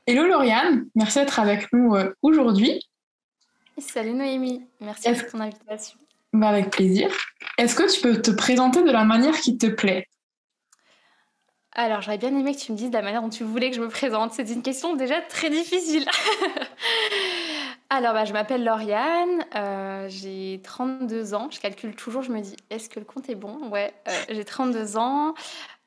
Hello Lauriane, merci d'être avec nous aujourd'hui. Salut Noémie, merci Est-ce- pour ton invitation. Avec plaisir. Est-ce que tu peux te présenter de la manière qui te plaît? Alors, j'aurais bien aimé que tu me dises de la manière dont tu voulais que je me présente. C'est une question déjà très difficile. Alors, je m'appelle Lauriane, j'ai 32 ans. Je calcule toujours, je me dis, est-ce que le compte est bon? Ouais, j'ai 32 ans,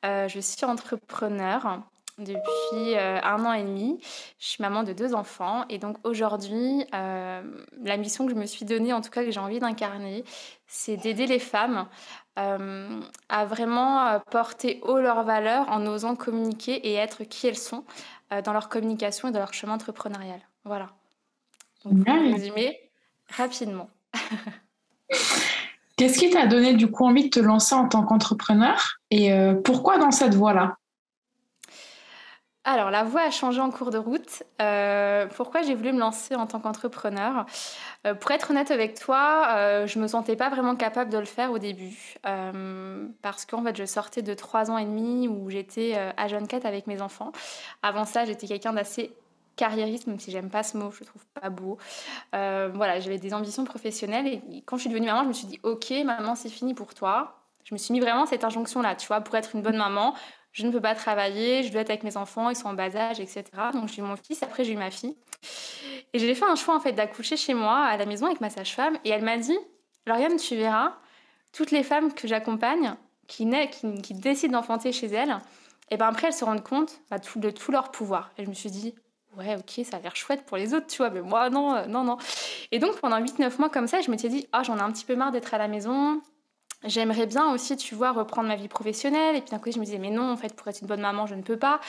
je suis entrepreneur depuis 1 an et demi. Je suis maman de 2 enfants et donc aujourd'hui, la mission que je me suis donnée, en tout cas que j'ai envie d'incarner, c'est d'aider les femmes euh, à vraiment porter haut leurs valeurs en osant communiquer et être qui elles sont dans leur communication et dans leur chemin entrepreneurial. Voilà. Donc pour Génial. résumer rapidement. Qu'est-ce qui t'a donné du coup envie de te lancer en tant qu'entrepreneur et pourquoi dans cette voie-là? Alors, la voie a changé en cours de route. Pourquoi j'ai voulu me lancer en tant qu'entrepreneur? Pour être honnête avec toi, je me sentais pas vraiment capable de le faire au début. Parce qu'en fait, je sortais de 3 ans et demi où j'étais à jeune 4 avec mes enfants. Avant ça, j'étais quelqu'un d'assez carriériste, même si j'aime pas ce mot, je le trouve pas beau. Voilà, j'avais des ambitions professionnelles et quand je suis devenue maman, je me suis dit, ok, maman, c'est fini pour toi. Je me suis mis vraiment cette injonction-là, tu vois, pour être une bonne maman, je ne peux pas travailler, je dois être avec mes enfants, ils sont en bas âge, etc. Donc j'ai eu mon fils, après j'ai eu ma fille. Et j'ai fait un choix en fait d'accoucher chez moi, à la maison, avec ma sage-femme. Et elle m'a dit, Lauriane, tu verras, toutes les femmes que j'accompagne, qui décident d'enfanter chez elles, et ben après elles se rendent compte de tout leur pouvoir. Et je me suis dit, ouais, ok, ça a l'air chouette pour les autres, tu vois, mais moi, non, non, non. Et donc pendant 8 9 mois comme ça, je m'étais dit, ah, j'en ai un petit peu marre d'être à la maison. J'aimerais bien aussi, tu vois, reprendre ma vie professionnelle. Et puis d'un côté, je me disais, mais non, en fait, pour être une bonne maman, je ne peux pas.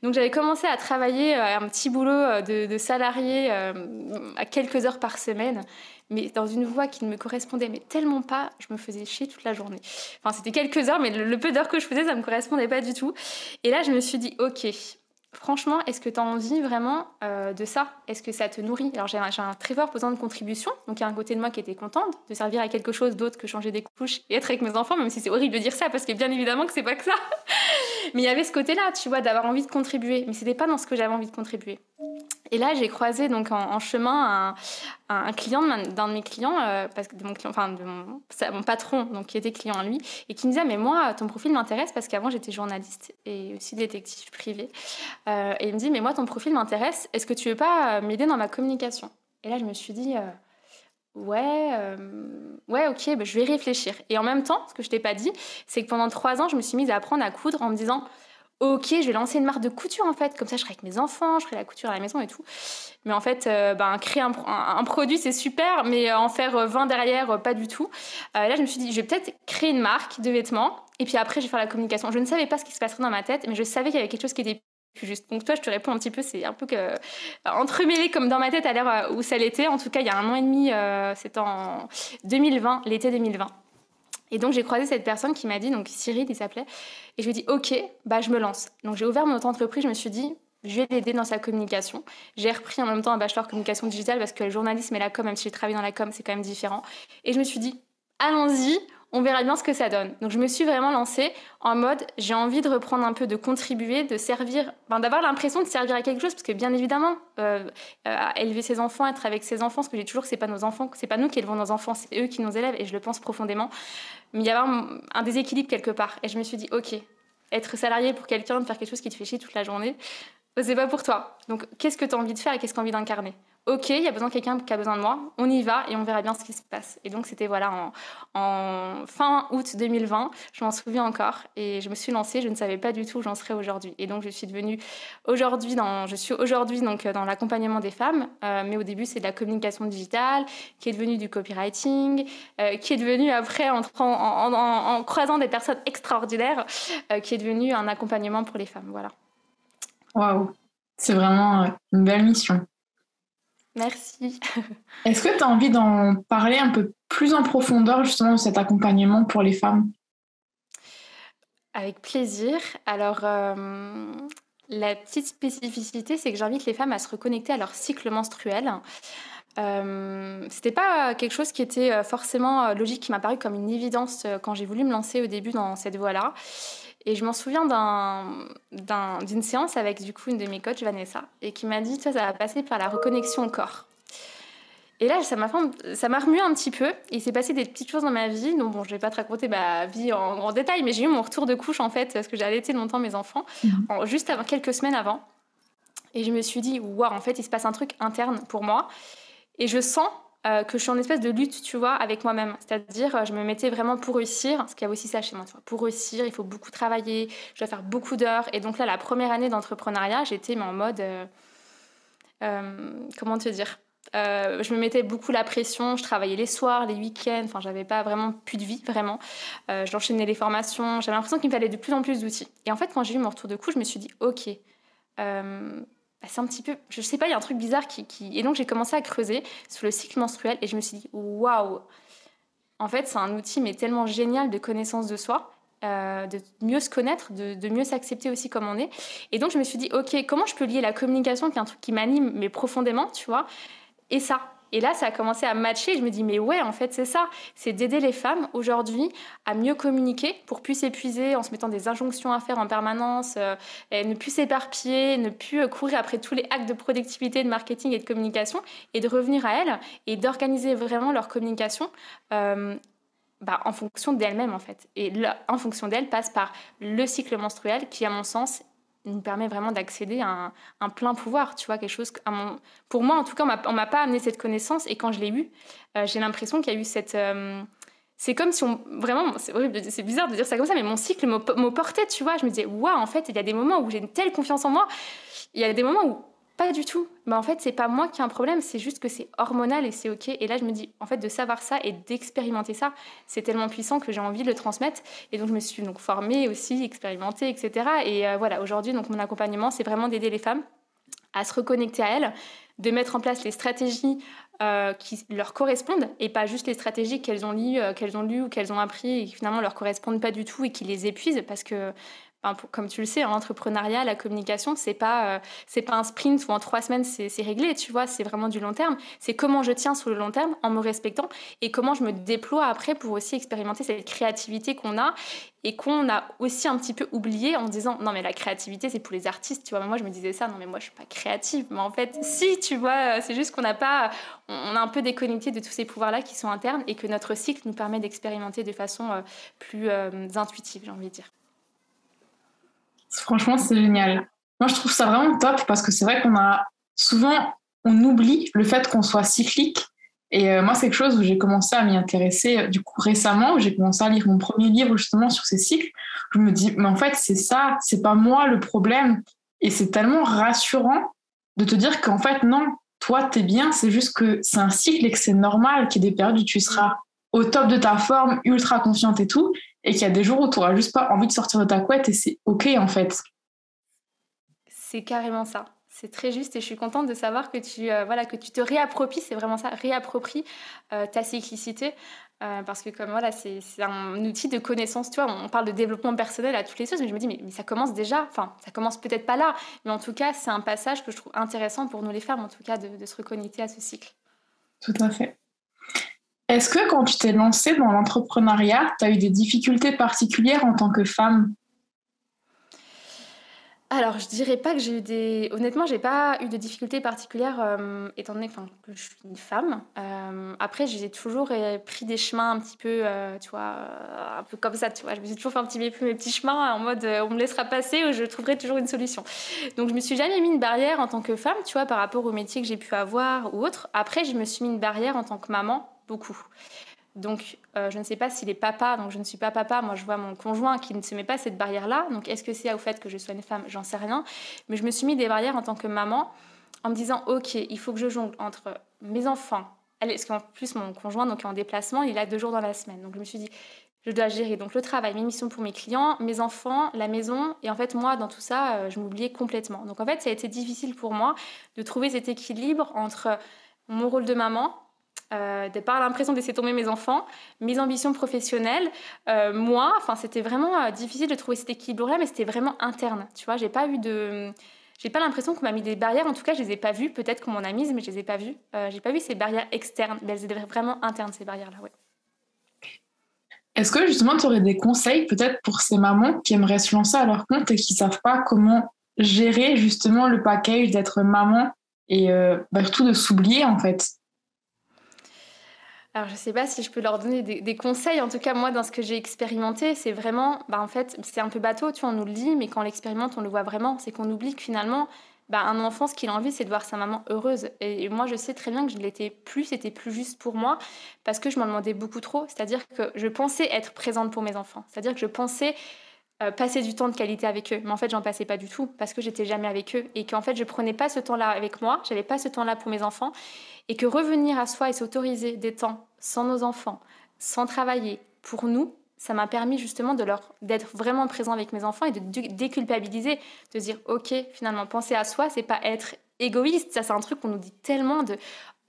Donc j'avais commencé à travailler un petit boulot de salarié à quelques heures par semaine, mais dans une voie qui ne me correspondait mais tellement pas, je me faisais chier toute la journée. Enfin, c'était quelques heures, mais le peu d'heures que je faisais, ça ne me correspondait pas du tout. Et là, je me suis dit, ok, franchement, est-ce que tu as envie vraiment de ça? Est-ce que ça te nourrit? Alors j'ai un très fort besoin de contribution, donc il y a un côté de moi qui était contente de servir à quelque chose d'autre que changer des couches et être avec mes enfants, même si c'est horrible de dire ça, parce que bien évidemment que c'est pas que ça. Mais il y avait ce côté-là, tu vois, d'avoir envie de contribuer, mais c'était pas dans ce que j'avais envie de contribuer. Et là, j'ai croisé donc en chemin un client d'un de mes clients, parce que de mon client, enfin mon patron, donc qui était client à lui, et qui me disait mais moi ton profil m'intéresse parce qu'avant j'étais journaliste et aussi détective privé. Et il me dit mais moi ton profil m'intéresse. Est-ce que tu veux pas m'aider dans ma communication? Et là je me suis dit ouais, ouais, ok, je vais réfléchir. Et en même temps, ce que je t'ai pas dit, c'est que pendant 3 ans, je me suis mise à apprendre à coudre en me disant, ok, je vais lancer une marque de couture en fait, comme ça je serai avec mes enfants, je ferai la couture à la maison et tout. Mais en fait, créer un produit c'est super, mais en faire 20 derrière, pas du tout. Là, je me suis dit, je vais peut-être créer une marque de vêtements, et puis après, je vais faire la communication. Je ne savais pas ce qui se passerait dans ma tête, mais je savais qu'il y avait quelque chose qui était plus juste. Donc toi, je te réponds un petit peu, c'est un peu entremêlé comme dans ma tête à l'heure où ça l'était. En tout cas, il y a 1 an et demi, c'était en 2020, l'été 2020. Et donc j'ai croisé cette personne qui m'a dit, donc Cyril il s'appelait, et je lui ai dit ok, je me lance. Donc j'ai ouvert mon auto-entreprise, je me suis dit je vais l'aider dans sa communication. J'ai repris en même temps un bachelor communication digitale parce que le journalisme et la com, même si j'ai travaillé dans la com, c'est quand même différent. Et je me suis dit allons-y, on verra bien ce que ça donne. Donc je me suis vraiment lancée en mode j'ai envie de reprendre un peu, de contribuer, de servir, d'avoir l'impression de servir à quelque chose parce que bien évidemment élever ses enfants, être avec ses enfants, parce que j'ai toujours que c'est pas nos enfants, c'est pas nous qui élevons nos enfants, c'est eux qui nous élèvent et je le pense profondément. Mais il y avait un déséquilibre quelque part. Et je me suis dit, ok, être salarié pour quelqu'un, de faire quelque chose qui te fait chier toute la journée, c'est pas pour toi. Donc, qu'est-ce que tu as envie de faire et qu'est-ce que tu as envie d'incarner? Ok, il y a besoin de quelqu'un qui a besoin de moi, on y va et on verra bien ce qui se passe. Et donc, c'était voilà, en fin août 2020, je m'en souviens encore, et je me suis lancée, je ne savais pas du tout où j'en serais aujourd'hui. Et donc, je suis aujourd'hui donc dans l'accompagnement des femmes, mais au début, c'est de la communication digitale, qui est devenue du copywriting, qui est devenue après, en croisant des personnes extraordinaires, qui est devenu un accompagnement pour les femmes. Voilà. Waouh, c'est vraiment une belle mission. Merci. Est-ce que tu as envie d'en parler un peu plus en profondeur justement de cet accompagnement pour les femmes? Avec plaisir. Alors, la petite spécificité, c'est que j'invite les femmes à se reconnecter à leur cycle menstruel. C'était pas quelque chose qui était forcément logique, qui m'a paru comme une évidence quand j'ai voulu me lancer au début dans cette voie-là. Et je m'en souviens d'une séance avec du coup une de mes coachs, Vanessa, et qui m'a dit, toi, ça va passer par la reconnexion au corps. Et là, ça m'a remué un petit peu. Il s'est passé des petites choses dans ma vie. Donc, bon, je vais pas te raconter ma vie en grand détail, mais j'ai eu mon retour de couche, en fait, parce que j'ai allaité longtemps mes enfants, juste avant, quelques semaines avant. Et je me suis dit, waouh, en fait, il se passe un truc interne pour moi. Et je sens que je suis en espèce de lutte, tu vois, avec moi-même. C'est-à-dire, je me mettais vraiment pour réussir, parce qu'il y a aussi ça chez moi, tu vois. Pour réussir, il faut beaucoup travailler, je dois faire beaucoup d'heures. Et donc là, la première année d'entrepreneuriat, j'étais en mode... comment te dire, je me mettais beaucoup la pression, je travaillais les soirs, les week-ends, enfin j'avais pas vraiment plus de vie vraiment, j'enchaînais les formations, j'avais l'impression qu'il me fallait de plus en plus d'outils. Et en fait quand j'ai eu mon retour de couche, je me suis dit ok, c'est un petit peu, je sais pas, il y a un truc bizarre et donc j'ai commencé à creuser sur le cycle menstruel et je me suis dit waouh, en fait c'est un outil mais tellement génial de connaissance de soi. De mieux se connaître, de mieux s'accepter aussi comme on est. Et donc je me suis dit, ok, comment je peux lier la communication, qui est un truc qui m'anime, mais profondément, tu vois, et ça. Et là, ça a commencé à matcher. Je me dis, mais ouais, en fait, c'est ça. C'est d'aider les femmes aujourd'hui à mieux communiquer pour plus s'épuiser en se mettant des injonctions à faire en permanence, et ne plus s'éparpiller, ne plus courir après tous les hacks de productivité, de marketing et de communication, et de revenir à elles et d'organiser vraiment leur communication en fonction d'elle-même, en fait. Et là, en fonction d'elle, passe par le cycle menstruel qui, à mon sens, nous permet vraiment d'accéder à un plein pouvoir, tu vois, quelque chose... Pour moi, en tout cas, on m'a pas amené cette connaissance, et quand je l'ai eue, j'ai l'impression qu'il y a eu cette... c'est comme si vraiment, c'est horrible, c'est bizarre de dire ça comme ça, mais mon cycle me portait, tu vois. Je me disais, waouh, en fait, il y a des moments où j'ai une telle confiance en moi, il y a des moments où pas du tout. En fait, c'est pas moi qui ai un problème, c'est juste que c'est hormonal et c'est ok. Et là, je me dis, en fait, de savoir ça et d'expérimenter ça, c'est tellement puissant que j'ai envie de le transmettre. Et donc, je me suis donc formée aussi, expérimentée, etc. Et voilà, aujourd'hui, donc mon accompagnement, c'est vraiment d'aider les femmes à se reconnecter à elles, de mettre en place les stratégies qui leur correspondent et pas juste les stratégies qu'elles ont lues ou qu'elles ont appris et qui finalement leur correspondent pas du tout et qui les épuisent parce que comme tu le sais, en entrepreneuriat, la communication, c'est pas un sprint où en 3 semaines c'est réglé, tu vois, c'est vraiment du long terme. C'est comment je tiens sur le long terme en me respectant et comment je me déploie après pour aussi expérimenter cette créativité qu'on a et qu'on a aussi un petit peu oublié en disant non mais la créativité c'est pour les artistes, tu vois. Moi je me disais ça, non mais moi je suis pas créative, mais en fait si, tu vois, c'est juste qu'on n'a pas, on a un peu déconnecté de tous ces pouvoirs là qui sont internes et que notre cycle nous permet d'expérimenter de façon plus intuitive, j'ai envie de dire. Franchement, c'est génial. Moi, je trouve ça vraiment top parce que c'est vrai on oublie le fait qu'on soit cyclique. Et moi, c'est quelque chose où j'ai commencé à m'y intéresser du coup récemment, où j'ai commencé à lire mon premier livre justement sur ces cycles. Je me dis, mais en fait, c'est ça, c'est pas moi le problème. Et c'est tellement rassurant de te dire qu'en fait, non, toi, t'es bien, c'est juste que c'est un cycle et que c'est normal qu'il y ait des périodes où tu seras au top de ta forme, ultra confiante et tout, et qu'il y a des jours où tu n'auras juste pas envie de sortir de ta couette et c'est ok en fait. C'est carrément ça. C'est très juste et je suis contente de savoir que que tu te réappropries, c'est vraiment ça, réappropries ta cyclicité. Parce que comme voilà, c'est un outil de connaissance, tu vois, on parle de développement personnel à toutes les choses, mais je me dis, mais ça commence déjà, enfin, ça commence peut-être pas là, mais en tout cas, c'est un passage que je trouve intéressant pour nous les femmes, en tout cas, de se reconnecter à ce cycle. Tout à fait. Est-ce que quand tu t'es lancée dans l'entrepreneuriat, tu as eu des difficultés particulières en tant que femme ? Alors, je dirais pas que honnêtement, j'ai pas eu de difficultés particulières, étant donné que je suis une femme. Après, j'ai toujours pris des chemins un petit peu, tu vois, un peu comme ça, tu vois. Je me suis toujours fait un petit peu mes petits chemins en mode on me laissera passer ou je trouverai toujours une solution. Donc, je me suis jamais mis une barrière en tant que femme, tu vois, par rapport au métier que j'ai pu avoir ou autre. Après, je me suis mis une barrière en tant que maman, beaucoup. Donc, je ne sais pas s'il est papa, donc je ne suis pas papa. Moi, je vois mon conjoint qui ne se met pas cette barrière-là. Donc, est-ce que c'est au fait que je sois une femme ? J'en sais rien. Mais je me suis mis des barrières en tant que maman en me disant, OK, il faut que je jongle entre mes enfants. Parce qu'en plus, mon conjoint donc, est en déplacement, il a 2 jours dans la semaine. Donc, je me suis dit, je dois gérer donc, le travail, mes missions pour mes clients, mes enfants, la maison. Et en fait, moi, dans tout ça, je m'oubliais complètement. Donc, en fait, ça a été difficile pour moi de trouver cet équilibre entre mon rôle de maman, de par l'impression de laisser tomber mes enfants, mes ambitions professionnelles, moi, c'était vraiment difficile de trouver cet équilibre-là, mais c'était vraiment interne, tu vois, j'ai pas l'impression qu'on m'a mis des barrières, en tout cas, je les ai pas vues, peut-être qu'on m'en a mises, mais je les ai pas vues. J'ai pas vu ces barrières externes, mais elles étaient vraiment internes, ces barrières-là, ouais. Est-ce que justement tu aurais des conseils peut-être pour ces mamans qui aimeraient se lancer à leur compte et qui savent pas comment gérer justement le package d'être maman et surtout de s'oublier en fait? Alors, je sais pas si je peux leur donner des conseils. En tout cas, moi, dans ce que j'ai expérimenté, c'est vraiment, en fait, c'est un peu bateau, tu vois, on nous le dit, mais quand on l'expérimente, on le voit vraiment. C'est qu'on oublie que finalement, un enfant, ce qu'il a envie, c'est de voir sa maman heureuse. Et moi, je sais très bien que je ne l'étais plus, c'était plus juste pour moi, parce que je m'en demandais beaucoup trop. C'est-à-dire que je pensais être présente pour mes enfants. C'est-à-dire que je pensais passer du temps de qualité avec eux. Mais en fait, j'en passais pas du tout parce que j'étais jamais avec eux et qu'en fait, je prenais pas ce temps-là avec moi, j'avais pas ce temps-là pour mes enfants et que revenir à soi et s'autoriser des temps sans nos enfants, sans travailler pour nous, ça m'a permis justement d'être vraiment présent avec mes enfants et de déculpabiliser, de dire ok, finalement, penser à soi, c'est pas être égoïste. Ça, c'est un truc qu'on nous dit tellement de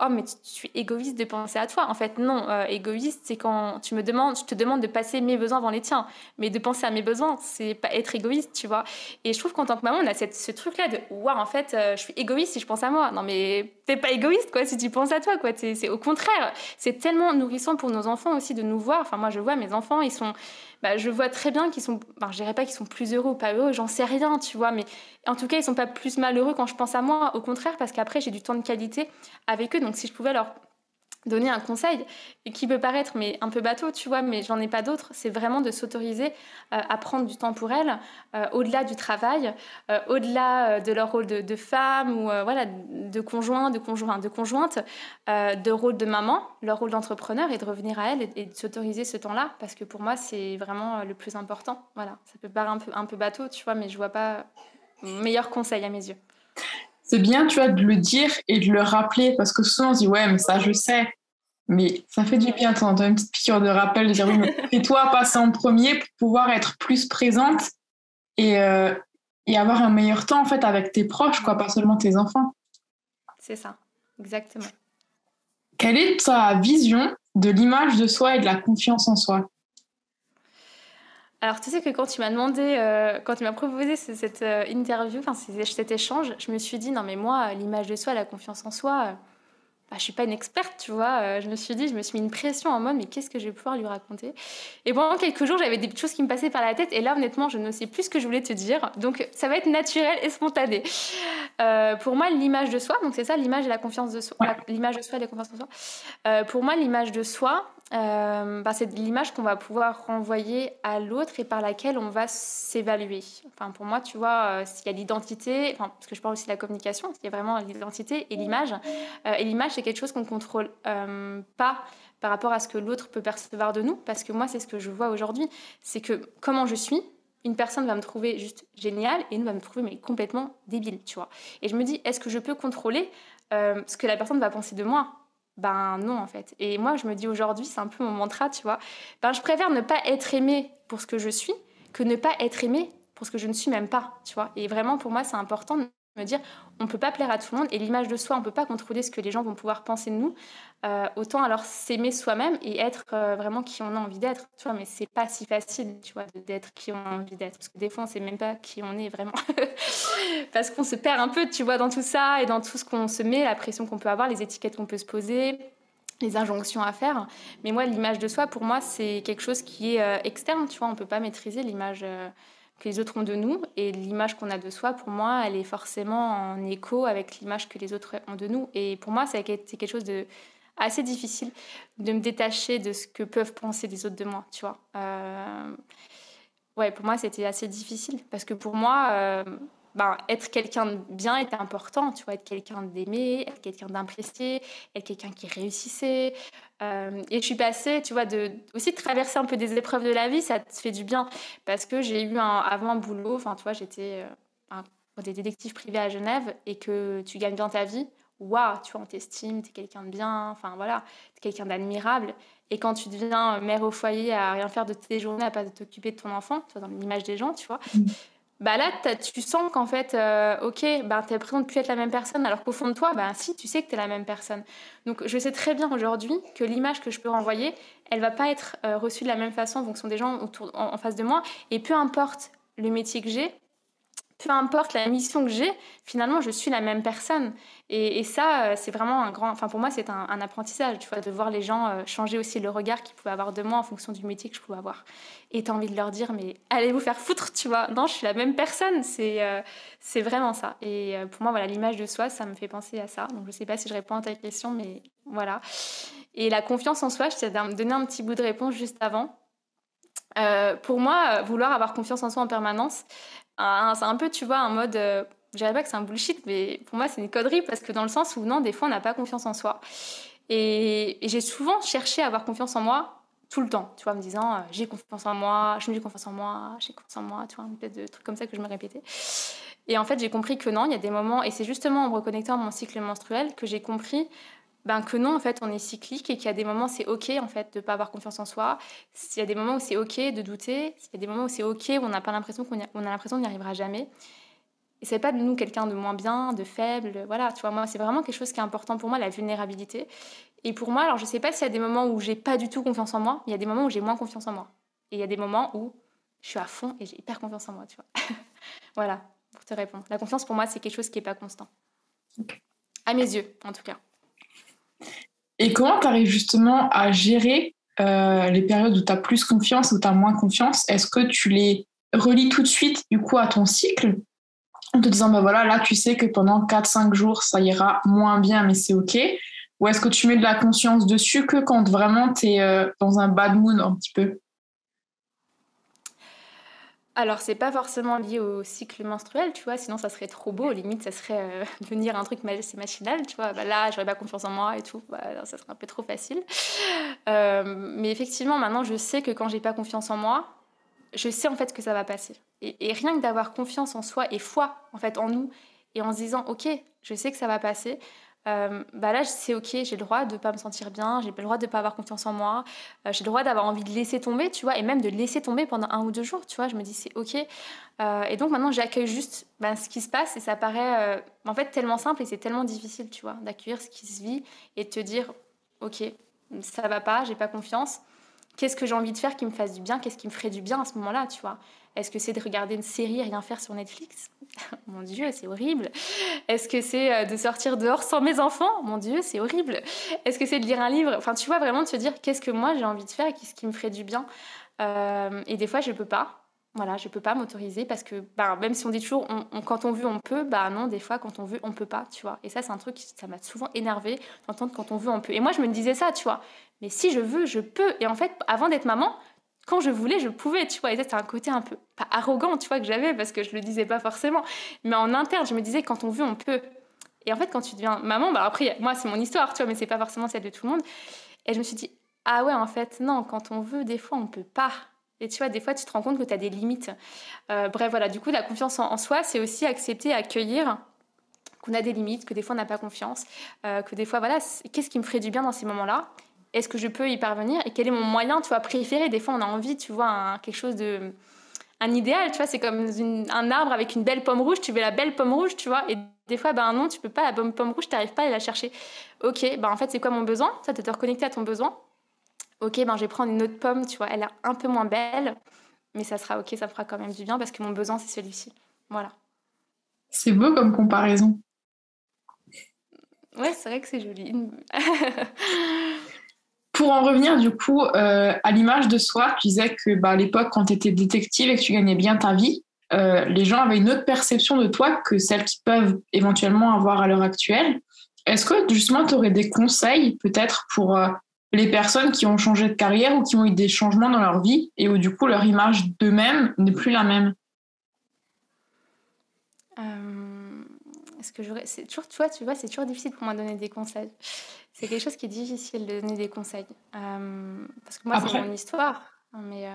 oh, mais tu es égoïste de penser à toi. En fait, non, égoïste, c'est quand je te demande de passer mes besoins avant les tiens. Mais de penser à mes besoins, c'est pas être égoïste, tu vois. Et je trouve qu'en tant que maman, on a ce truc-là de waouh, en fait, je suis égoïste si je pense à moi. Non, mais t'es pas égoïste, quoi, si tu penses à toi, quoi. C'est au contraire. C'est tellement nourrissant pour nos enfants aussi de nous voir. Enfin, moi, je vois mes enfants, ils sont. Je vois très bien qu'ils sont. Je dirais pas qu'ils sont plus heureux ou pas heureux, j'en sais rien, tu vois. Mais en tout cas, ils sont pas plus malheureux quand je pense à moi. Au contraire, parce qu'après, j'ai du temps de qualité avec eux. Donc, si je pouvais leur donner un conseil qui peut paraître mais un peu bateau, tu vois, mais j'en ai pas d'autre, c'est vraiment de s'autoriser à prendre du temps pour elles, au-delà du travail, au-delà de leur rôle de femme ou voilà, de conjoint, de conjointe, de rôle de maman, leur rôle d'entrepreneur et de revenir à elles et de s'autoriser ce temps-là parce que pour moi c'est vraiment le plus important. Voilà, ça peut paraître un peu bateau, tu vois, mais je vois pas meilleur conseil à mes yeux. C'est bien, tu vois, de le dire et de le rappeler parce que souvent on se dit ouais, mais ça je sais. Mais ça fait du bien de temps en temps, une petite piqûre de rappel de dire oui, mais c'est toi passer en premier pour pouvoir être plus présente et, euh, et avoir un meilleur temps en fait avec tes proches, quoi, pas seulement tes enfants. C'est ça, exactement. Quelle est ta vision de l'image de soi et de la confiance en soi? Alors, tu sais que quand tu m'as demandé, quand tu m'as proposé cette interview, enfin cet échange, je me suis dit, non mais moi, l'image de soi, la confiance en soi, je suis pas une experte, tu vois. Je me suis mis une pression en mode, mais qu'est-ce que je vais pouvoir lui raconter? Et pendant quelques jours, j'avais des choses qui me passaient par la tête, et là, honnêtement, je ne sais plus ce que je voulais te dire. Donc, ça va être naturel et spontané. Pour moi, l'image de soi, donc c'est ça, l'image et la confiance de soi, Ouais. l'image de soi et la confiance en soi. Pour moi, l'image de soi, c'est l'image qu'on va pouvoir renvoyer à l'autre et par laquelle on va s'évaluer. Enfin, pour moi, tu vois, il y a l'identité, parce que je parle aussi de la communication, il y a vraiment l'identité et l'image. Et l'image, c'est quelque chose qu'on ne contrôle pas par rapport à ce que l'autre peut percevoir de nous. Parce que moi, c'est ce que je vois aujourd'hui. C'est que comment je suis, une personne va me trouver juste géniale et une va me trouver mais complètement débile, tu vois. Et je me dis, est-ce que je peux contrôler ce que la personne va penser de moi? Ben non, en fait. Et moi, je me dis aujourd'hui, c'est un peu mon mantra, tu vois. Je préfère ne pas être aimée pour ce que je suis que ne pas être aimée pour ce que je ne suis même pas, tu vois. Et vraiment, pour moi, c'est important de me dire, on ne peut pas plaire à tout le monde et l'image de soi, on ne peut pas contrôler ce que les gens vont pouvoir penser de nous. Autant alors s'aimer soi-même et être vraiment qui on a envie d'être, tu vois. Mais c'est pas si facile, tu vois, d'être qui on a envie d'être. Parce que des fois, on ne sait même pas qui on est vraiment. Parce qu'on se perd un peu, tu vois, dans tout ça et dans tout ce qu'on se met, la pression qu'on peut avoir, les étiquettes qu'on peut se poser, les injonctions à faire. Mais moi, l'image de soi, pour moi, c'est quelque chose qui est externe, tu vois. On ne peut pas maîtriser l'image que les autres ont de nous. Et l'image qu'on a de soi, pour moi, elle est forcément en écho avec l'image que les autres ont de nous. Et pour moi, c'est quelque chose de assez difficile de me détacher de ce que peuvent penser les autres de moi, tu vois. Ouais, pour moi, c'était assez difficile parce que pour moi, être quelqu'un de bien était important, tu vois, être quelqu'un d'aimé, être quelqu'un d'apprécié, être quelqu'un qui réussissait. Et je suis passée, tu vois, aussi de traverser un peu des épreuves de la vie, ça te fait du bien parce que j'ai eu avant un boulot, enfin, tu vois, j'étais des détectives privés à Genève et que tu gagnes bien ta vie. Waouh, tu vois, on t'estime, t'es quelqu'un de bien, enfin voilà, t'es quelqu'un d'admirable. Et quand tu deviens mère au foyer à rien faire de tes journées, à pas t'occuper de ton enfant, tu vois, dans l'image des gens, tu vois, là, tu sens qu'en fait, ok, t'as l'impression de plus être la même personne, alors qu'au fond de toi, si, tu sais que t'es la même personne. Donc, je sais très bien aujourd'hui que l'image que je peux renvoyer, elle va pas être reçue de la même façon en fonction des gens en face de moi. Et peu importe le métier que j'ai, peu importe la mission que j'ai, finalement, je suis la même personne. Et ça, c'est vraiment un grand... Enfin, pour moi, c'est un apprentissage, tu vois, de voir les gens changer aussi le regard qu'ils pouvaient avoir de moi en fonction du métier que je pouvais avoir. Et t'as envie de leur dire, mais allez vous faire foutre, tu vois. Non, je suis la même personne. C'est vraiment ça. Et pour moi, voilà, l'image de soi, ça me fait penser à ça. Donc, je sais pas si je réponds à ta question, mais voilà. Et la confiance en soi, je t'ai donné un petit bout de réponse juste avant. Pour moi, vouloir avoir confiance en soi en permanence, c'est un peu, tu vois, un mode... je dirais pas que c'est un bullshit, mais pour moi, c'est une connerie parce que dans le sens où, non, des fois, on n'a pas confiance en soi. Et j'ai souvent cherché à avoir confiance en moi tout le temps, tu vois, en me disant j'ai confiance en moi, je me dis confiance en moi, j'ai confiance en moi, tu vois, peut-être de trucs comme ça que je me répétais. Et en fait, j'ai compris que non, il y a des moments, et c'est justement en me reconnectant à mon cycle menstruel que j'ai compris ben, que non, en fait, on est cyclique et qu'il y a des moments, c'est OK, en fait, de ne pas avoir confiance en soi. Il y a des moments où c'est OK de douter. Il y a des moments où c'est OK, où on n'a pas l'impression on a l'impression qu'on n'y arrivera jamais. Et c'est pas de nous quelqu'un de moins bien, de faible. Voilà, tu vois, moi, c'est vraiment quelque chose qui est important pour moi, la vulnérabilité. Et pour moi, alors, je sais pas s'il y a des moments où j'ai pas du tout confiance en moi, mais il y a des moments où j'ai moins confiance en moi. Et il y a des moments où je suis à fond et j'ai hyper confiance en moi, tu vois. Voilà, pour te répondre. La confiance, pour moi, c'est quelque chose qui est pas constant. À mes yeux, en tout cas. Et comment tu arrives justement à gérer les périodes où tu as plus confiance, où tu as moins confiance? Est-ce que tu les relis tout de suite du coup à ton cycle en te disant, bah voilà, là tu sais que pendant 4-5 jours ça ira moins bien mais c'est ok? Ou est-ce que tu mets de la conscience dessus que quand vraiment tu es dans un bad mood un petit peu? Alors, c'est pas forcément lié au cycle menstruel, tu vois, sinon ça serait trop beau, limite ça serait devenir un truc c'est machinal, tu vois, bah là j'aurais pas confiance en moi et tout, bah, ça serait un peu trop facile. Mais effectivement, maintenant je sais que quand j'ai pas confiance en moi, je sais en fait que ça va passer. Et rien que d'avoir confiance en soi et foi en fait en nous, et en se disant ok, je sais que ça va passer, bah là c'est ok, j'ai le droit de pas me sentir bien, j'ai le droit de pas avoir confiance en moi, j'ai le droit d'avoir envie de laisser tomber, tu vois, et même de laisser tomber pendant 1 ou 2 jours, tu vois, je me dis c'est ok. Et donc maintenant j'accueille juste ce qui se passe, et ça paraît en fait tellement simple et c'est tellement difficile, tu vois, d'accueillir ce qui se vit et de te dire ok, ça va pas, j'ai pas confiance. Qu'est-ce que j'ai envie de faire qui me fasse du bien? Qu'est-ce qui me ferait du bien à ce moment-là, tu vois? Est-ce que c'est de regarder une série et rien faire sur Netflix? Mon Dieu, c'est horrible. Est-ce que c'est de sortir dehors sans mes enfants? Mon Dieu, c'est horrible. Est-ce que c'est de lire un livre? Enfin, tu vois, vraiment de se dire qu'est-ce que moi j'ai envie de faire et qu'est-ce qui me ferait du bien. Et des fois, je peux pas. Voilà, je peux pas m'autoriser parce que même si on dit toujours quand on veut, on peut, bah non, des fois, quand on veut, on peut pas, tu vois. Et ça, c'est un truc ça m'a souvent énervé d'entendre quand on veut, on peut. Et moi, je me disais ça, tu vois. Mais si je veux, je peux. Et en fait, avant d'être maman, quand je voulais, je pouvais, tu vois. Et ça, c'est un côté un peu, pas arrogant, tu vois, que j'avais parce que je le disais pas forcément. Mais en interne, je me disais, quand on veut, on peut. Et en fait, quand tu deviens maman, après, moi, c'est mon histoire, tu vois, mais c'est pas forcément celle de tout le monde. Et je me suis dit, ah ouais, en fait, non, quand on veut, des fois, on peut pas. Et tu vois, des fois, tu te rends compte que tu as des limites. Bref, voilà, du coup, la confiance en soi, c'est aussi accepter, accueillir qu'on a des limites, que des fois, on n'a pas confiance, que des fois, voilà, qu'est-ce qui me ferait du bien dans ces moments-là? Est-ce que je peux y parvenir? Et quel est mon moyen, tu vois, préféré? Des fois, on a envie, tu vois, quelque chose de... Un idéal, tu vois, c'est comme un arbre avec une belle pomme rouge, tu veux la belle pomme rouge, tu vois, et des fois, non, tu peux pas, la bonne pomme rouge, tu n'arrives pas à la chercher. Ok, en fait, c'est quoi mon besoin? Ça, de te reconnecter à ton besoin. Ok, je vais prendre une autre pomme, tu vois, elle est un peu moins belle, mais ça sera ok, ça me fera quand même du bien parce que mon besoin, c'est celui-ci. Voilà. C'est beau comme comparaison. Ouais, c'est vrai que c'est joli. Pour en revenir du coup à l'image de soi, tu disais que à l'époque, quand tu étais détective et que tu gagnais bien ta vie, les gens avaient une autre perception de toi que celle qu'ils peuvent éventuellement avoir à l'heure actuelle. Est-ce que justement tu aurais des conseils peut-être pour les personnes qui ont changé de carrière ou qui ont eu des changements dans leur vie et où du coup leur image d'eux-mêmes n'est plus la même? Est-ce que j'aurais... C'est toujours, tu vois, c'est toujours difficile pour moi de donner des conseils. C'est quelque chose qui est difficile de donner des conseils. Parce que moi, c'est Après, mon histoire. Mais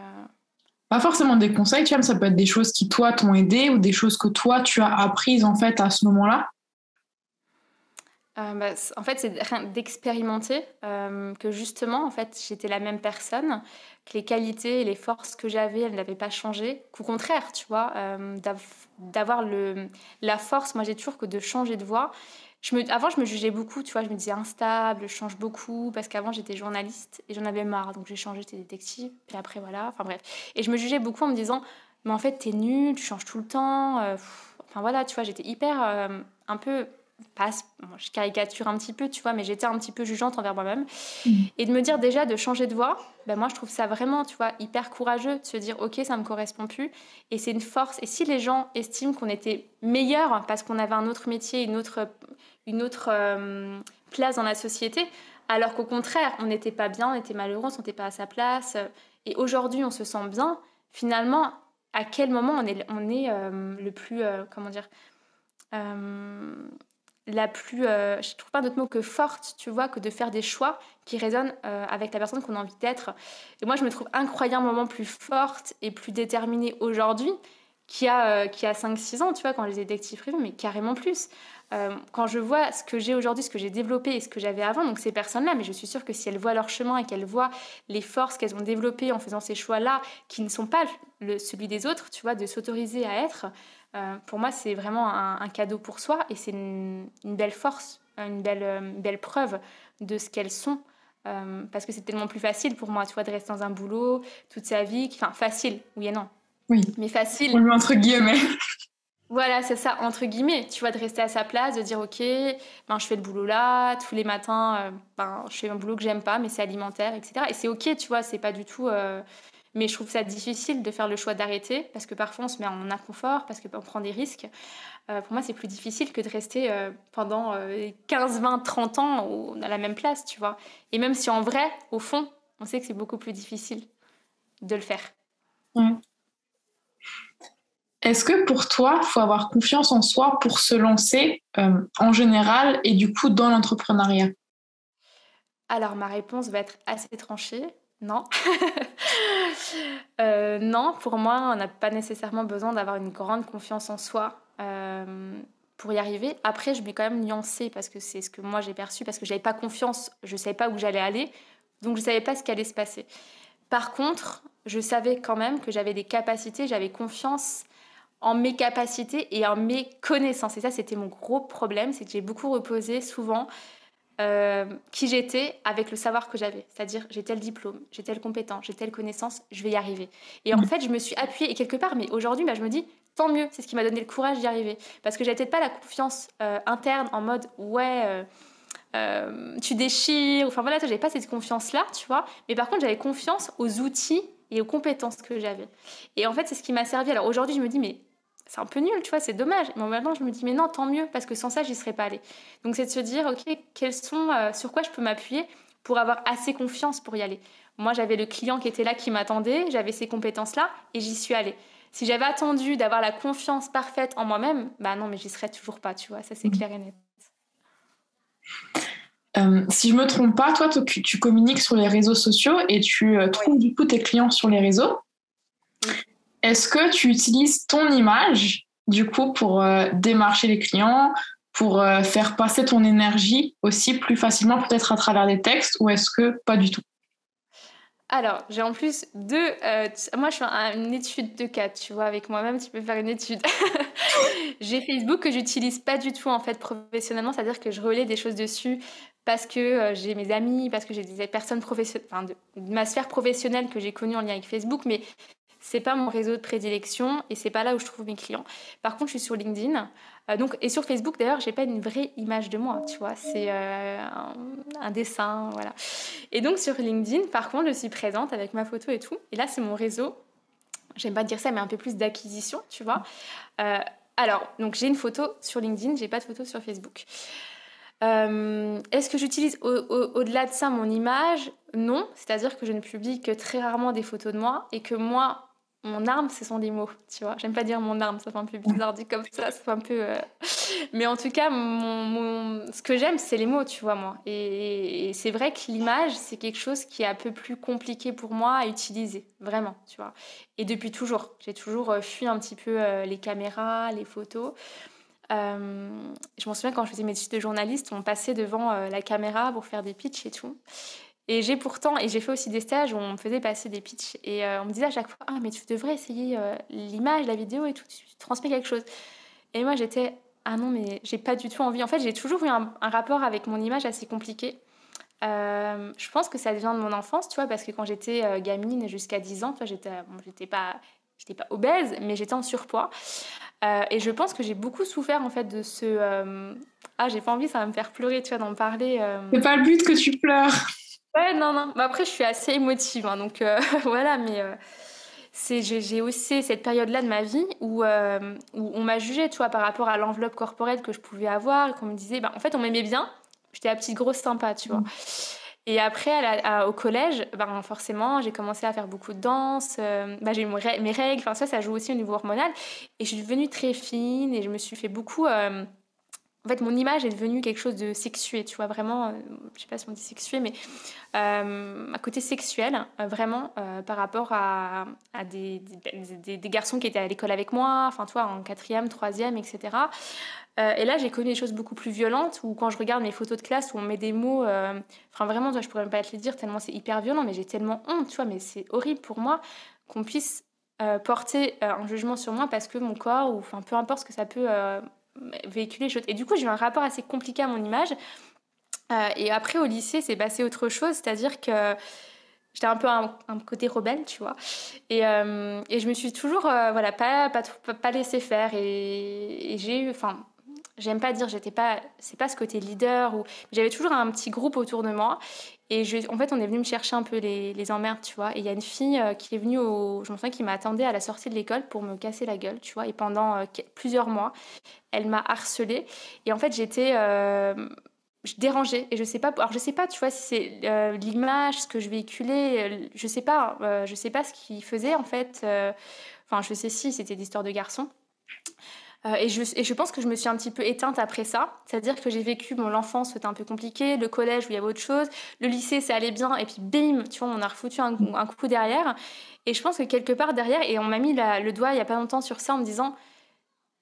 pas forcément des conseils, tu vois, mais ça peut être des choses qui toi t'ont aidé ou des choses que toi tu as apprises en fait à ce moment-là. En fait, c'est d'expérimenter que justement, en fait, j'étais la même personne, que les qualités et les forces que j'avais, elles n'avaient pas changé, qu'au contraire, tu vois, d'avoir la force. Moi, j'ai toujours que de changer de voie. Avant, je me jugeais beaucoup, tu vois, je me disais instable, je change beaucoup, parce qu'avant, j'étais journaliste et j'en avais marre, donc j'ai changé, j'étais détective, puis après, voilà, enfin bref. Et je me jugeais beaucoup en me disant, mais en fait, t'es nulle, tu changes tout le temps, Enfin voilà, tu vois, j'étais hyper un peu, pas, bon, je caricature un petit peu, tu vois, mais j'étais un petit peu jugeante envers moi-même. Mm. Et de me dire déjà de changer de voie, ben moi je trouve ça vraiment, tu vois, hyper courageux de se dire ok, ça me correspond plus. Et c'est une force. Et si les gens estiment qu'on était meilleur parce qu'on avait un autre métier, une autre place dans la société, alors qu'au contraire, on n'était pas bien, on était malheureux, on n'était pas à sa place, et aujourd'hui on se sent bien, finalement, à quel moment on est le plus, comment dire, euh, la plus, je trouve pas d'autre mot que forte, tu vois, que de faire des choix qui résonnent avec la personne qu'on a envie d'être. Et moi, je me trouve incroyablement plus forte et plus déterminée aujourd'hui qu'il y a 5-6 ans, tu vois, quand les détectives privés, mais carrément plus. Quand je vois ce que j'ai aujourd'hui, ce que j'ai développé et ce que j'avais avant, donc ces personnes-là, mais je suis sûre que si elles voient leur chemin et qu'elles voient les forces qu'elles ont développées en faisant ces choix-là, qui ne sont pas celui des autres, tu vois, de s'autoriser à être, pour moi, c'est vraiment un cadeau pour soi et c'est une belle force, une belle preuve de ce qu'elles sont. Parce que c'est tellement plus facile pour moi, tu vois, de rester dans un boulot toute sa vie. Enfin, facile, oui et non. Oui, Mais facile, on le met entre guillemets. voilà, c'est ça, entre guillemets. Tu vois, de rester à sa place, de dire, OK, ben, je fais le boulot là, tous les matins, ben, je fais un boulot que j'aime pas, mais c'est alimentaire, etc. Et c'est OK, tu vois, c'est pas du tout... Mais je trouve ça difficile de faire le choix d'arrêter, parce que parfois on se met en inconfort, parce qu'on prend des risques. Pour moi, c'est plus difficile que de rester pendant 15, 20, 30 ans à la même place, tu vois. Et même si en vrai, au fond, on sait que c'est beaucoup plus difficile de le faire. Ouais. Est-ce que pour toi, il faut avoir confiance en soi pour se lancer en général et du coup dans l'entrepreneuriat? Alors, ma réponse va être assez tranchée. Non. Non, pour moi, on n'a pas nécessairement besoin d'avoir une grande confiance en soi pour y arriver. Après, je vais quand même nuancer parce que c'est ce que moi j'ai perçu, parce que j'avais pas confiance, je ne savais pas où j'allais aller, donc je ne savais pas ce qui allait se passer. Par contre, je savais quand même que j'avais des capacités, j'avais confiance en mes capacités et en mes connaissances. Et ça, c'était mon gros problème, c'est que j'ai beaucoup reposé souvent qui j'étais avec le savoir que j'avais. C'est-à-dire, j'ai tel diplôme, j'ai telle compétence, j'ai telle connaissance, je vais y arriver. Et en fait, je me suis appuyée, et quelque part, mais aujourd'hui, bah, je me dis, tant mieux, c'est ce qui m'a donné le courage d'y arriver. Parce que j'avais peut-être pas la confiance interne en mode, ouais, tu déchires, enfin voilà, j'avais pas cette confiance-là, tu vois. Mais par contre, j'avais confiance aux outils et aux compétences que j'avais. Et en fait, c'est ce qui m'a servi. Alors aujourd'hui, je me dis, mais c'est un peu nul, tu vois, c'est dommage. Mais maintenant, je me dis, mais non, tant mieux, parce que sans ça, j'y serais pas allée. Donc, c'est de se dire, ok, sur quoi je peux m'appuyer pour avoir assez confiance pour y aller. Moi, j'avais le client qui était là, qui m'attendait, j'avais ces compétences-là, et j'y suis allée. Si j'avais attendu d'avoir la confiance parfaite en moi-même, bah non, mais j'y serais toujours pas, tu vois, ça c'est clair et net. Si je me trompe pas, toi, tu communiques sur les réseaux sociaux et tu trouves du coup tes clients sur les réseaux. Oui. Est-ce que tu utilises ton image du coup pour démarcher les clients, pour faire passer ton énergie aussi plus facilement peut-être à travers des textes ou est-ce que pas du tout? Alors, j'ai en plus moi, je fais une étude de cas, tu vois, avec moi-même, tu peux faire une étude. J'ai Facebook que j'utilise pas du tout, en fait, professionnellement, c'est-à-dire que je relais des choses dessus parce que j'ai mes amis, parce que j'ai des personnes professionnelles, enfin, de ma sphère professionnelle que j'ai connue en lien avec Facebook, mais c'est pas mon réseau de prédilection et c'est pas là où je trouve mes clients. Par contre, je suis sur LinkedIn. Et sur Facebook, d'ailleurs, j'ai pas une vraie image de moi, tu vois. C'est un dessin, voilà. Et donc, sur LinkedIn, par contre, je suis présente avec ma photo et tout. Et là, c'est mon réseau. J'aime pas dire ça, mais un peu plus d'acquisition, tu vois. Euh, alors, donc j'ai une photo sur LinkedIn, j'ai pas de photo sur Facebook. Est-ce que j'utilise au-delà de ça mon image? Non, c'est-à-dire que je ne publie que très rarement des photos de moi et que moi, mon arme, ce sont les mots, tu vois. J'aime pas dire mon arme, ça fait un peu bizarre dit comme ça fait un peu... Mais en tout cas, ce que j'aime, c'est les mots, tu vois, moi. Et c'est vrai que l'image, c'est quelque chose qui est un peu plus compliqué pour moi à utiliser, vraiment, tu vois. Et depuis toujours, j'ai toujours fui un petit peu les caméras, les photos. Je m'en souviens quand je faisais mes études de journaliste, on passait devant la caméra pour faire des pitchs et tout. Et j'ai fait aussi des stages où on me faisait passer des pitchs. Et on me disait à chaque fois, ah, mais tu devrais essayer l'image, la vidéo et tout, tu transmets quelque chose. Et moi, j'étais, ah non, mais j'ai pas du tout envie. En fait, j'ai toujours eu un rapport avec mon image assez compliqué. Je pense que ça vient de mon enfance, tu vois, parce que quand j'étais gamine jusqu'à 10 ans, tu vois, j'étais pas j'étais pas obèse, mais j'étais en surpoids. Et je pense que j'ai beaucoup souffert en fait de ce... Ah, j'ai pas envie, ça va me faire pleurer, tu vois, d'en parler. C'est pas le but que tu pleures. Ouais, non, non. Bah, après, je suis assez émotive, hein, donc voilà, mais j'ai aussi cette période-là de ma vie où on m'a jugée, tu vois, par rapport à l'enveloppe corporelle que je pouvais avoir, et qu'on me disait, bah, en fait, on m'aimait bien, j'étais la petite grosse sympa, tu vois. Et après, au collège, ben, forcément, j'ai commencé à faire beaucoup de danse, ben, j'ai eu mes règles, enfin, ça joue aussi au niveau hormonal, et je suis devenue très fine, et je me suis fait beaucoup... En fait, mon image est devenue quelque chose de sexué, tu vois, vraiment, je sais pas si on dit sexué, mais un côté sexuel, vraiment, par rapport à des garçons qui étaient à l'école avec moi, enfin, toi, en quatrième, troisième, etc. Et là, j'ai connu des choses beaucoup plus violentes, où quand je regarde mes photos de classe, où on met des mots, enfin, vraiment, toi, je pourrais même pas te les dire, tellement c'est hyper violent, mais j'ai tellement honte, tu vois, mais c'est horrible pour moi qu'on puisse porter un jugement sur moi parce que mon corps, ou enfin, peu importe ce que ça peut véhiculer. Et du coup, j'ai eu un rapport assez compliqué à mon image. Et après, au lycée, c'est passé autre chose, c'est-à-dire que j'étais un peu un côté rebelle, tu vois. Et je me suis toujours voilà, pas laissé faire. Et j'ai eu, enfin, j'aime pas dire, c'est pas ce côté leader, j'avais toujours un petit groupe autour de moi. Et en fait, on est venu me chercher un peu les emmerdes, tu vois. Et il y a une fille qui est venue je me souviens, qui m'a attendue à la sortie de l'école pour me casser la gueule, tu vois. Et pendant plusieurs mois, elle m'a harcelée. Et en fait, je dérangeais. Et je sais pas, alors je sais pas, tu vois, si c'est l'image, ce que je véhiculais, je sais pas, je sais pas ce qu'il faisait en fait. Enfin, je sais si c'était des histoires de garçons. Et je pense que je me suis un petit peu éteinte après ça. C'est-à-dire que j'ai vécu l'enfance, c'était un peu compliqué, le collège où il y avait autre chose, le lycée ça allait bien, et puis bim, tu vois, on a refoutu un coup derrière. Et je pense que quelque part derrière, et on m'a mis le doigt il y a pas longtemps sur ça en me disant,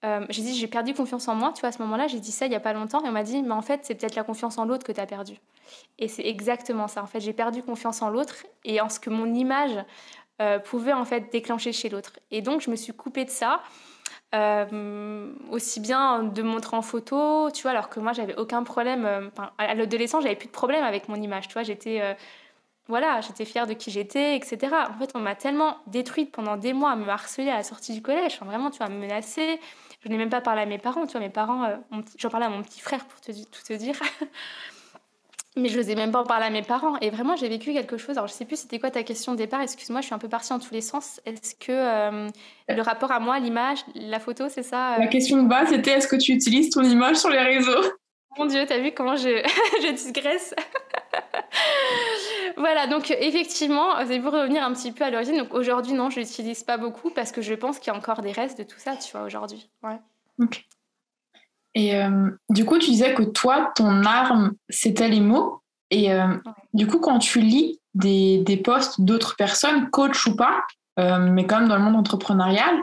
j'ai dit j'ai perdu confiance en moi, tu vois, à ce moment-là, j'ai dit ça il y a pas longtemps, et on m'a dit mais en fait c'est peut-être la confiance en l'autre que tu as perdue. Et c'est exactement ça. En fait, j'ai perdu confiance en l'autre et en ce que mon image pouvait en fait déclencher chez l'autre. Et donc je me suis coupée de ça. Aussi bien de me montrer en photo, tu vois, alors que moi j'avais aucun problème. À l'adolescence, j'avais plus de problème avec mon image, tu vois, j'étais fière de qui j'étais, etc. En fait, on m'a tellement détruite pendant des mois, à me harceler à la sortie du collège, enfin, vraiment, tu vois, à me menacer. Je n'ai même pas parlé à mes parents, tu vois, mes parents, j'en parlais à mon petit frère pour tout te dire. Mais je n'osais même pas en parler à mes parents. Et vraiment, j'ai vécu quelque chose. Alors, je sais plus c'était quoi ta question de départ. Excuse-moi, je suis un peu partie en tous les sens. Est-ce que le rapport à moi, l'image, la photo, c'est ça La question de base, c'était est-ce que tu utilises ton image sur les réseaux? Mon Dieu, t'as vu comment je, je digresse. Voilà, donc effectivement, c'est pour revenir un petit peu à l'origine. Donc aujourd'hui, non, je l'utilise pas beaucoup parce que je pense qu'il y a encore des restes de tout ça, tu vois, aujourd'hui. Ouais. Ok. Et du coup, tu disais que toi, ton arme, c'était les mots. Et du coup, quand tu lis des posts d'autres personnes, coach ou pas, mais quand même dans le monde entrepreneurial,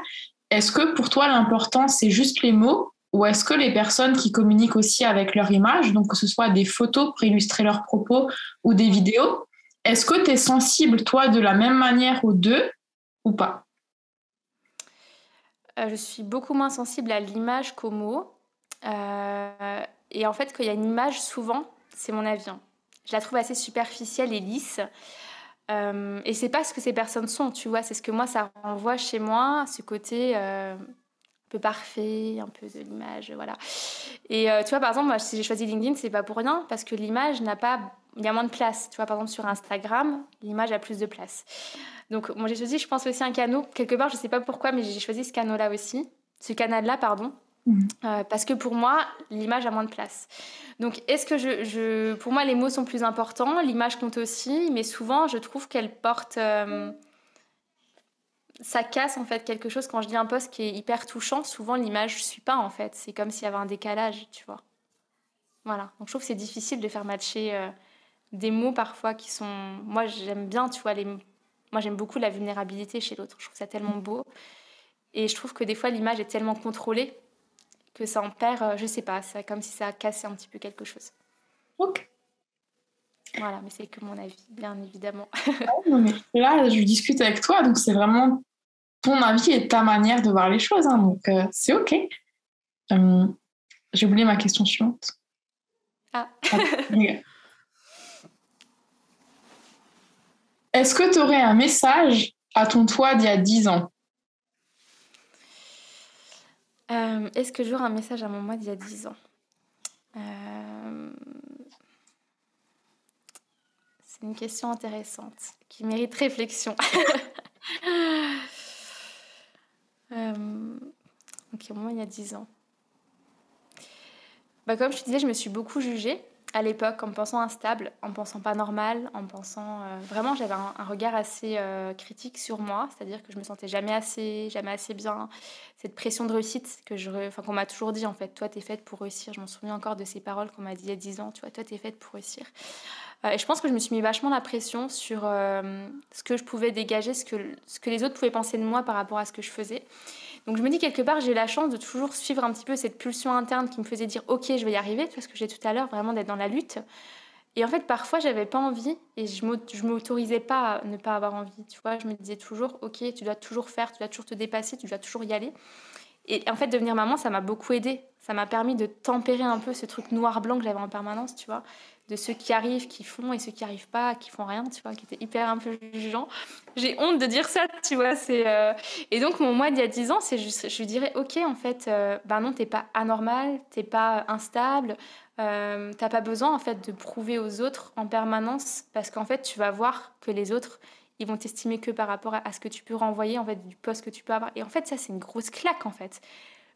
est-ce que pour toi, l'important, c'est juste les mots ou est-ce que les personnes qui communiquent aussi avec leur image, donc que ce soit des photos pour illustrer leurs propos ou des vidéos, est-ce que tu es sensible, toi, de la même manière aux deux ou pas? Je suis beaucoup moins sensible à l'image qu'aux mots. Et en fait, quand il y a une image, souvent, c'est mon avis, hein. Je la trouve assez superficielle et lisse. Et c'est pas ce que ces personnes sont, tu vois. C'est ce que moi, ça renvoie chez moi, ce côté un peu parfait, un peu de l'image, voilà. Et tu vois, par exemple, moi, si j'ai choisi LinkedIn, c'est pas pour rien, parce que l'image n'a pas... Il y a moins de place. Tu vois, par exemple, sur Instagram, l'image a plus de place. Donc, moi, j'ai choisi, je pense, aussi un canal. Quelque part, je sais pas pourquoi, mais j'ai choisi ce canal-là aussi. Ce canal-là, pardon. Parce que pour moi, l'image a moins de place. Donc, est-ce que pour moi, les mots sont plus importants, l'image compte aussi, mais souvent, je trouve qu'elle porte... ça casse en fait quelque chose. Quand je lis un post qui est hyper touchant, souvent l'image ne suit pas en fait. C'est comme s'il y avait un décalage, tu vois. Voilà. Donc je trouve que c'est difficile de faire matcher des mots parfois qui sont... Moi j'aime bien, tu vois, moi j'aime beaucoup la vulnérabilité chez l'autre. Je trouve ça tellement beau. Et je trouve que des fois l'image est tellement contrôlée que ça en perd, je sais pas, c'est comme si ça a cassé un petit peu quelque chose. Ok. Voilà, mais c'est que mon avis, bien évidemment. Non, mais là, je discute avec toi, donc c'est vraiment ton avis et ta manière de voir les choses, hein, donc c'est ok. J'ai oublié ma question suivante. Ah. Est-ce que tu aurais un message à ton toi d'il y a 10 ans? Est-ce que j'aurai un message à mon moi d'il y a 10 ans? Euh, C'est une question intéressante qui mérite réflexion. Euh, ok, moi, il y a 10 ans. Bah, comme je te disais, je me suis beaucoup jugée à l'époque en me pensant instable, en me pensant pas normale, en me pensant... vraiment, j'avais un regard assez critique sur moi, c'est-à-dire que je me sentais jamais assez bien. Cette pression de réussite enfin, qu'on m'a toujours dit, en fait. Toi, t'es faite pour réussir. Je m'en souviens encore de ces paroles qu'on m'a dit il y a 10 ans. Tu vois, toi, t'es faite pour réussir. Et je pense que je me suis mis vachement la pression sur ce que je pouvais dégager, ce que les autres pouvaient penser de moi par rapport à ce que je faisais. Donc je me dis quelque part, j'ai eu la chance de toujours suivre un petit peu cette pulsion interne qui me faisait dire ok, je vais y arriver, tu vois ce que j'ai dit tout à l'heure, vraiment d'être dans la lutte. Et en fait, parfois, j'avais pas envie et je m'autorisais pas à ne pas avoir envie. Tu vois, je me disais toujours ok, tu dois toujours faire, tu dois toujours te dépasser, tu dois toujours y aller. Et en fait, devenir maman, ça m'a beaucoup aidée. Ça m'a permis de tempérer un peu ce truc noir-blanc que j'avais en permanence, tu vois. De ceux qui arrivent, qui font, et ceux qui arrivent pas, qui font rien, tu vois, qui étaient hyper un peu jugeants. J'ai honte de dire ça, tu vois. Et donc, mon moi d'il y a 10 ans, c'est juste, je lui dirais, ok, en fait, ben non, t'es pas anormal, t'es pas instable, t'as pas besoin, en fait, de prouver aux autres en permanence, parce qu'en fait, tu vas voir que les autres, ils vont t'estimer que par rapport à ce que tu peux renvoyer, en fait, du poste que tu peux avoir. Et en fait, ça, c'est une grosse claque, en fait.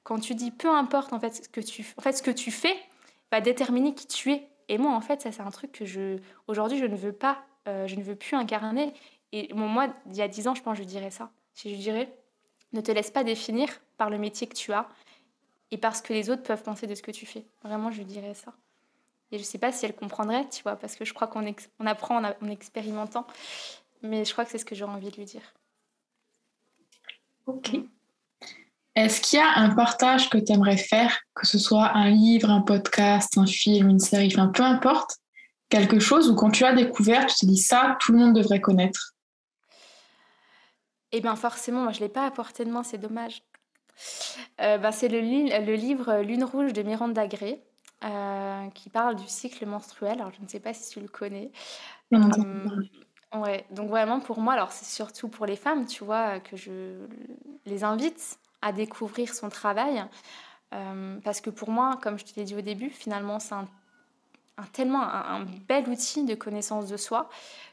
Quand tu dis peu importe, en fait, ce que tu fais va déterminer qui tu es. Et moi, en fait, ça, c'est un truc que aujourd'hui, je ne veux pas, je ne veux plus incarner. Et moi, il y a 10 ans, je pense, je dirais ça. Je dirais, ne te laisse pas définir par le métier que tu as et par ce que les autres peuvent penser de ce que tu fais. Vraiment, je dirais ça. Et je sais pas si elle comprendrait, tu vois, parce que je crois on apprend en expérimentant. Mais je crois que c'est ce que j'aurais envie de lui dire. Ok. Est-ce qu'il y a un partage que tu aimerais faire, que ce soit un livre, un podcast, un film, une série, enfin peu importe, quelque chose où quand tu as découvert, tu te dis ça, tout le monde devrait connaître. Eh bien, forcément, moi, je ne l'ai pas à portée de main, c'est dommage. C'est le livre Lune rouge de Miranda Gray, qui parle du cycle menstruel. Alors, je ne sais pas si tu le connais. Bien entendu. Euh, ouais, donc vraiment pour moi, alors c'est surtout pour les femmes, tu vois, que je les invite à découvrir son travail. Parce que pour moi, comme je te l'ai dit au début, finalement, c'est tellement un bel outil de connaissance de soi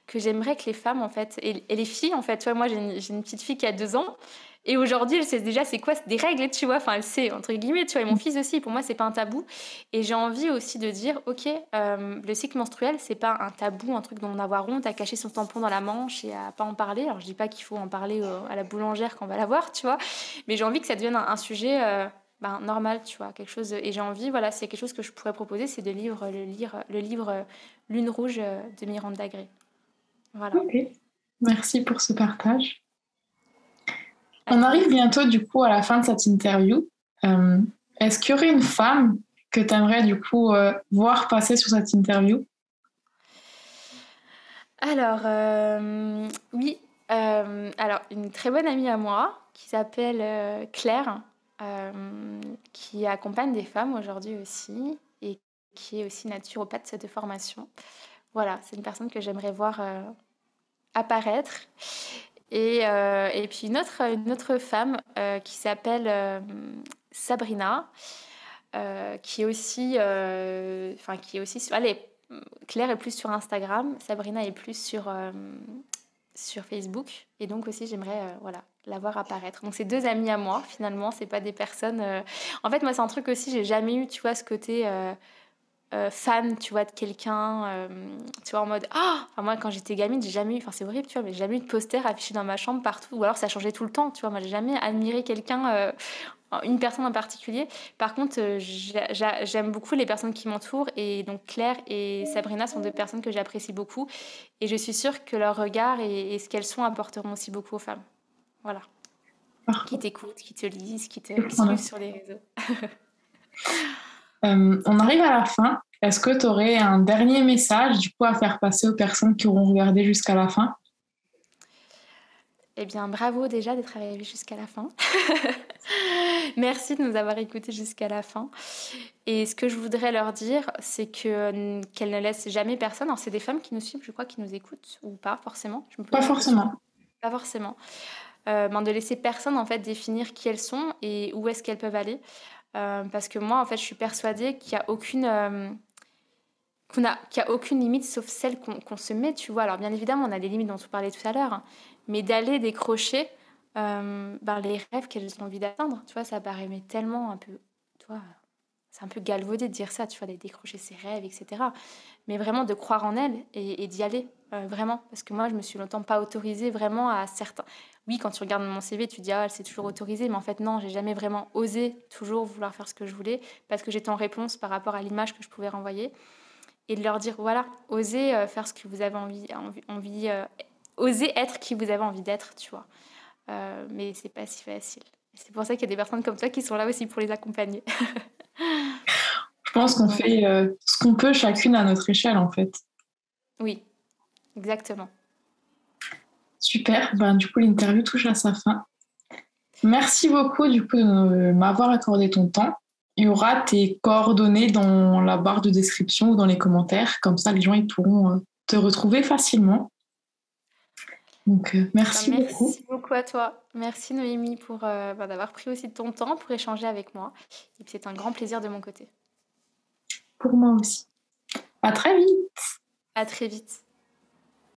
que j'aimerais que les femmes, en fait, et les filles, en fait, tu vois, moi j'ai une petite fille qui a 2 ans, et aujourd'hui elle sait déjà c'est quoi des règles, tu vois, enfin elle sait, entre guillemets, tu vois, et mon fils aussi, pour moi c'est pas un tabou, et j'ai envie aussi de dire, ok, le cycle menstruel, c'est pas un tabou, un truc dont on avoir honte, à cacher son tampon dans la manche et à pas en parler. Alors je dis pas qu'il faut en parler à la boulangère quand on va la voir, tu vois, mais j'ai envie que ça devienne un sujet normal, tu vois, quelque chose. Et j'ai envie, voilà, c'est quelque chose que je pourrais proposer, c'est de lire le livre Lune rouge de Miranda Gray. Voilà. Ok, merci pour ce partage. On Avec arrive plaisir. bientôt du coup à la fin de cette interview. Euh, Est-ce qu'il y aurait une femme que tu aimerais du coup voir passer sur cette interview? Alors, oui, alors une très bonne amie à moi qui s'appelle Claire, qui accompagne des femmes aujourd'hui aussi et qui est aussi naturopathe de formation. Voilà, c'est une personne que j'aimerais voir apparaître. Et puis une autre femme qui s'appelle Sabrina, qui est aussi, allez, Claire est plus sur Instagram, Sabrina est plus sur Facebook, et donc aussi j'aimerais voilà la voir apparaître. Donc c'est deux amies à moi finalement, c'est pas des personnes. En fait moi c'est un truc aussi, j'ai jamais eu, tu vois, ce côté fan, tu vois, de quelqu'un, tu vois, en mode ah, enfin, moi quand j'étais gamine, j'ai jamais eu, enfin c'est horrible, tu vois, mais j'ai jamais eu de poster affiché dans ma chambre partout, ou alors ça changeait tout le temps, tu vois. Moi j'ai jamais admiré quelqu'un, une personne en particulier. Par contre, j'aime beaucoup les personnes qui m'entourent, et donc Claire et Sabrina sont deux personnes que j'apprécie beaucoup, et je suis sûre que leur regard et ce qu'elles sont apporteront aussi beaucoup aux femmes. Voilà. Qui Parfait. t'écoutent, qui te lisent, qui Je te prends suivent note. sur les réseaux. On arrive à la fin. Est-ce que tu aurais un dernier message du coup à faire passer aux personnes qui auront regardé jusqu'à la fin? Eh bien, bravo déjà d'être arrivé jusqu'à la fin. Merci de nous avoir écoutés jusqu'à la fin. Et ce que je voudrais leur dire, c'est qu'elles ne laissent jamais personne. Alors, c'est des femmes qui nous suivent, je crois, qui nous écoutent, ou pas forcément. Je me pose Pas la question. forcément. Pas forcément. de laisser personne en fait définir qui elles sont et où est-ce qu'elles peuvent aller. Parce que moi, en fait, je suis persuadée qu'il y a aucune limite sauf celle qu'on se met, tu vois. Alors bien évidemment, on a des limites dont on parlait tout à l'heure, hein, mais d'aller décrocher les rêves qu'elles ont envie d'atteindre, tu vois, ça paraît mais tellement un peu, tu vois, c'est un peu galvaudé de dire ça, tu vois, d'aller décrocher ses rêves, etc. Mais vraiment de croire en elles et d'y aller, vraiment. Parce que moi, je me suis longtemps pas autorisée vraiment à certains. Oui, quand tu regardes mon CV, tu te dis, ah, elle s'est toujours autorisée, mais en fait, non, j'ai jamais vraiment osé toujours vouloir faire ce que je voulais parce que j'étais en réponse par rapport à l'image que je pouvais renvoyer et de leur dire, voilà, osez faire ce que vous avez osez être qui vous avez envie d'être, tu vois. Mais c'est pas si facile. C'est pour ça qu'il y a des personnes comme toi qui sont là aussi pour les accompagner. Je pense qu'on Donc, fait ce qu'on peut chacune à notre échelle, en fait. oui, exactement. Super. Ben, du coup, l'interview touche à sa fin. Merci beaucoup, du coup, de m'avoir accordé ton temps. Il y aura tes coordonnées dans la barre de description ou dans les commentaires. Comme ça, les gens ils pourront te retrouver facilement. Donc, merci beaucoup. Merci beaucoup à toi. Merci Noémie pour d'avoir pris aussi de ton temps pour échanger avec moi. Et puis c'est un grand plaisir de mon côté. Pour moi aussi. À très vite. À très vite.